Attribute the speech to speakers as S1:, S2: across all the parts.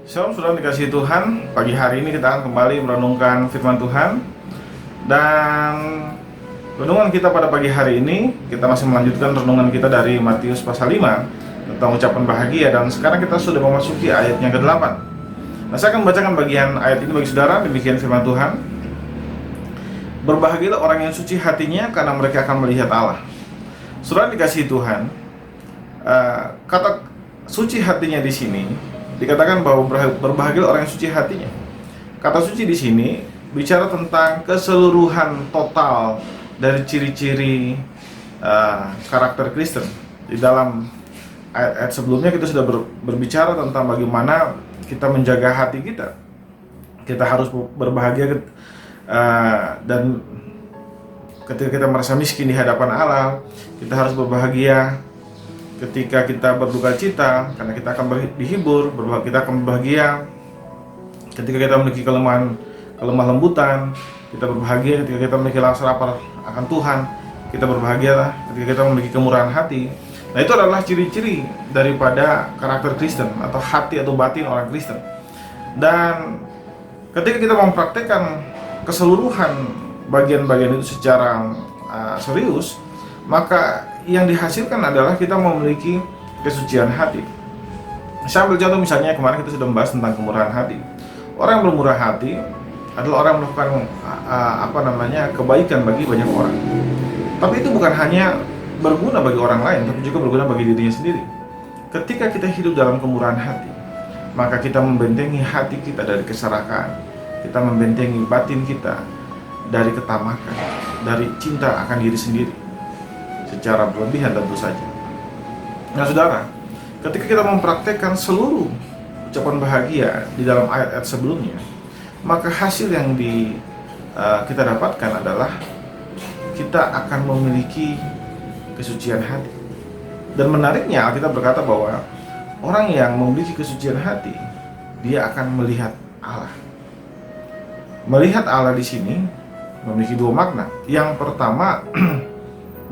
S1: Shalom saudara dikasihi Tuhan. Pagi hari ini kita akan kembali merenungkan firman Tuhan. Dan renungan kita pada pagi hari ini, kita masih melanjutkan renungan kita dari Matius pasal 5 tentang ucapan bahagia. Dan sekarang kita sudah memasuki ayat yang ke-8. Nah, saya akan membacakan bagian ayat ini bagi saudara. Demikian firman Tuhan. Berbahagialah orang yang suci hatinya, karena mereka akan melihat Allah. Saudara dikasihi Tuhan, kata suci hatinya di sini dikatakan bahwa berbahagialah orang yang suci hatinya. Kata suci di sini bicara tentang keseluruhan total dari ciri-ciri karakter Kristen. Di dalam ayat-ayat sebelumnya kita sudah berbicara tentang bagaimana kita menjaga hati kita. Kita harus berbahagia dan ketika kita merasa miskin di hadapan Allah, kita harus berbahagia ketika kita berduka cita, karena kita akan dihibur. Kita akan berbahagia ketika kita memiliki lemah lembutan. Kita berbahagia ketika kita memiliki rasa lapar akan Tuhan. Kita berbahagia ketika kita memiliki kemurahan hati. Nah, itu adalah ciri-ciri daripada karakter Kristen atau hati atau batin orang Kristen. Dan ketika kita mempraktekkan keseluruhan bagian-bagian itu secara serius, maka yang dihasilkan adalah kita memiliki kesucian hati. Saya ambil contoh misalnya kemarin kita sudah membahas tentang kemurahan hati. Orang yang bermurah hati adalah orang yang melakukan kebaikan bagi banyak orang. Tapi itu bukan hanya berguna bagi orang lain, tapi juga berguna bagi dirinya sendiri. Ketika kita hidup dalam kemurahan hati, maka kita membentengi hati kita dari keserakaan. Kita membentengi batin kita dari ketamakan, dari cinta akan diri sendiri secara berlebihan tentu saja. Nah saudara, ketika kita mempraktekkan seluruh ucapan bahagia di dalam ayat-ayat sebelumnya, maka hasil yang kita dapatkan adalah kita akan memiliki kesucian hati. Dan menariknya Alkitab berkata bahwa orang yang memiliki kesucian hati, dia akan melihat Allah. Melihat Allah di sini memiliki dua makna. Yang pertama,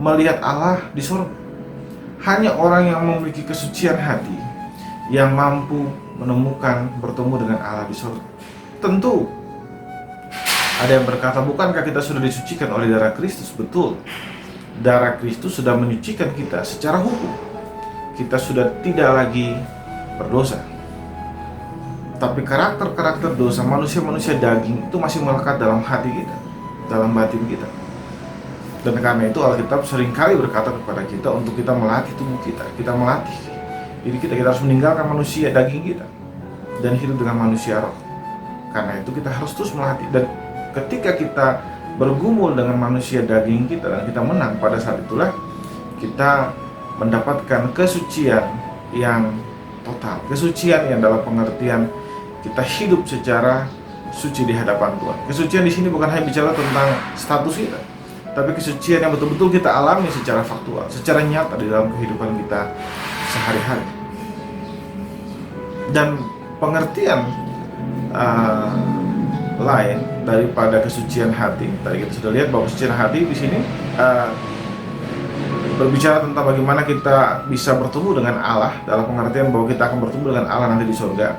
S1: melihat Allah di surga. Hanya orang yang memiliki kesucian hati yang mampu menemukan bertemu dengan Allah di surga. Tentu ada yang berkata, bukankah kita sudah disucikan oleh darah Kristus? Betul. Darah Kristus sudah menyucikan kita secara hukum. Kita sudah tidak lagi berdosa. Tapi karakter-karakter dosa manusia-manusia daging itu masih melekat dalam hati kita, dalam batin kita. Dan karena itu Alkitab seringkali berkata kepada kita untuk kita melatih tubuh kita. Kita melatih diri kita harus meninggalkan manusia daging kita dan hidup dengan manusia roh. Karena itu kita harus terus melatih. Dan ketika kita bergumul dengan manusia daging kita dan kita menang, pada saat itulah kita mendapatkan kesucian yang total. Kesucian yang dalam pengertian kita hidup secara suci di hadapan Tuhan. Kesucian di sini bukan hanya bicara tentang status kita, tapi kesucian yang betul-betul kita alami secara faktual, secara nyata di dalam kehidupan kita sehari-hari. Dan pengertian lain daripada kesucian hati, tadi kita sudah lihat bahwa kesucian hati di sini berbicara tentang bagaimana kita bisa bertemu dengan Allah, dalam pengertian bahwa kita akan bertemu dengan Allah nanti di surga.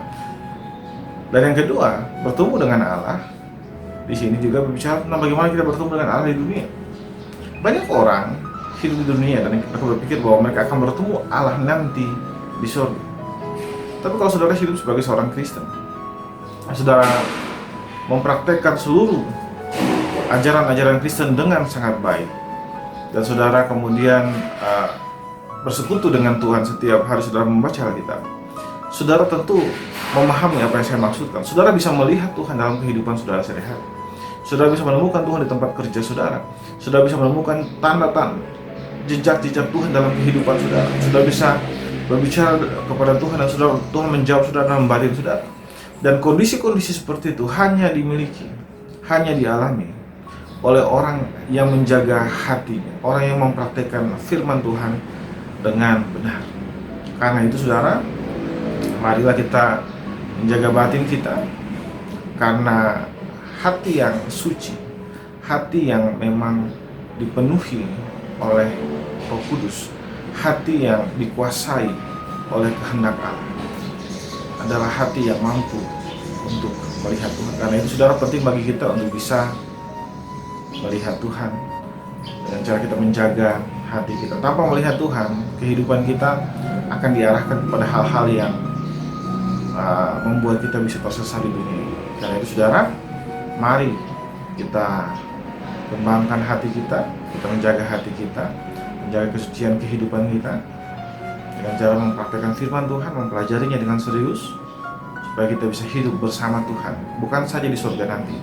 S1: Dan yang kedua, bertemu dengan Allah di sini juga berbicara tentang bagaimana kita bertemu dengan Allah di dunia. Banyak orang hidup di dunia dan mereka berpikir bahwa mereka akan bertemu Allah nanti di surga. Tapi kalau saudara hidup sebagai seorang Kristen, saudara mempraktekkan seluruh ajaran-ajaran Kristen dengan sangat baik, dan saudara kemudian bersekutu dengan Tuhan setiap hari saudara membaca Alkitab, saudara tentu memahami apa yang saya maksudkan. Saudara bisa melihat Tuhan dalam kehidupan saudara sehari-hari. Saudara bisa menemukan Tuhan di tempat kerja saudara. Saudara bisa menemukan tanda-tanda jejak-jejak Tuhan dalam kehidupan saudara. Saudara bisa berbicara kepada Tuhan dan Tuhan menjawab saudara dalam batin saudara. Dan kondisi-kondisi seperti itu hanya dimiliki, hanya dialami oleh orang yang menjaga hatinya, orang yang mempraktikkan firman Tuhan dengan benar. Karena itu saudara, marilah kita menjaga batin kita, karena hati yang suci, hati yang memang dipenuhi oleh Roh Kudus, hati yang dikuasai oleh kehendak Allah. adalah hati yang mampu untuk melihat Tuhan. Karena itu saudara, penting bagi kita untuk bisa melihat Tuhan dengan cara kita menjaga hati kita. Tanpa melihat Tuhan, kehidupan kita akan diarahkan kepada hal-hal yang membuat kita bisa tersesat di dunia ini. Karena itu saudara, mari kita kembangkan hati kita menjaga hati kita, menjaga kesucian kehidupan kita dengan cara mempraktikkan firman Tuhan, mempelajarinya dengan serius, supaya kita bisa hidup bersama Tuhan, bukan saja di surga nanti,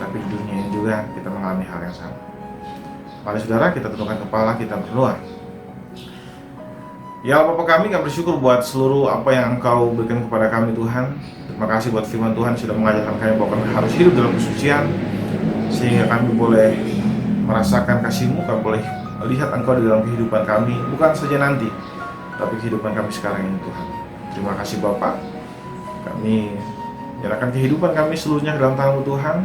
S1: tapi di dunia ini juga kita mengalami hal yang sama. Mari saudara, kita tundukkan kepala, kita berdoa. Ya Bapa kami bersyukur buat seluruh apa yang Engkau berikan kepada kami Tuhan. Terima kasih buat firman Tuhan sudah mengajarkan kami bahwa kami harus hidup dalam kesucian, sehingga kami boleh merasakan kasih-Mu, kami boleh melihat Engkau di dalam kehidupan kami, bukan saja nanti, tapi kehidupan kami sekarang ini Tuhan. Terima kasih Bapa. Kami menyerahkan kehidupan kami seluruhnya ke dalam tangan-Mu Tuhan.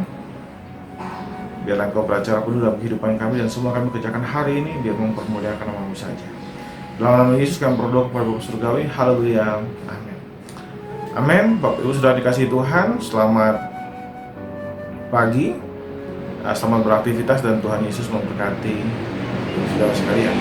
S1: Biarlah Engkau beracara penuh dalam kehidupan kami, dan semua kami kerjakan hari ini biar mempermuliakan nama-Mu saja. Dalam nama Yesus kami berdoa kepada Bapa Surgawi. Haleluya. Amin. Amin. Bapak Ibu sudah dikasihi Tuhan, selamat pagi, selamat beraktivitas, dan Tuhan Yesus memberkati saudara sekalian.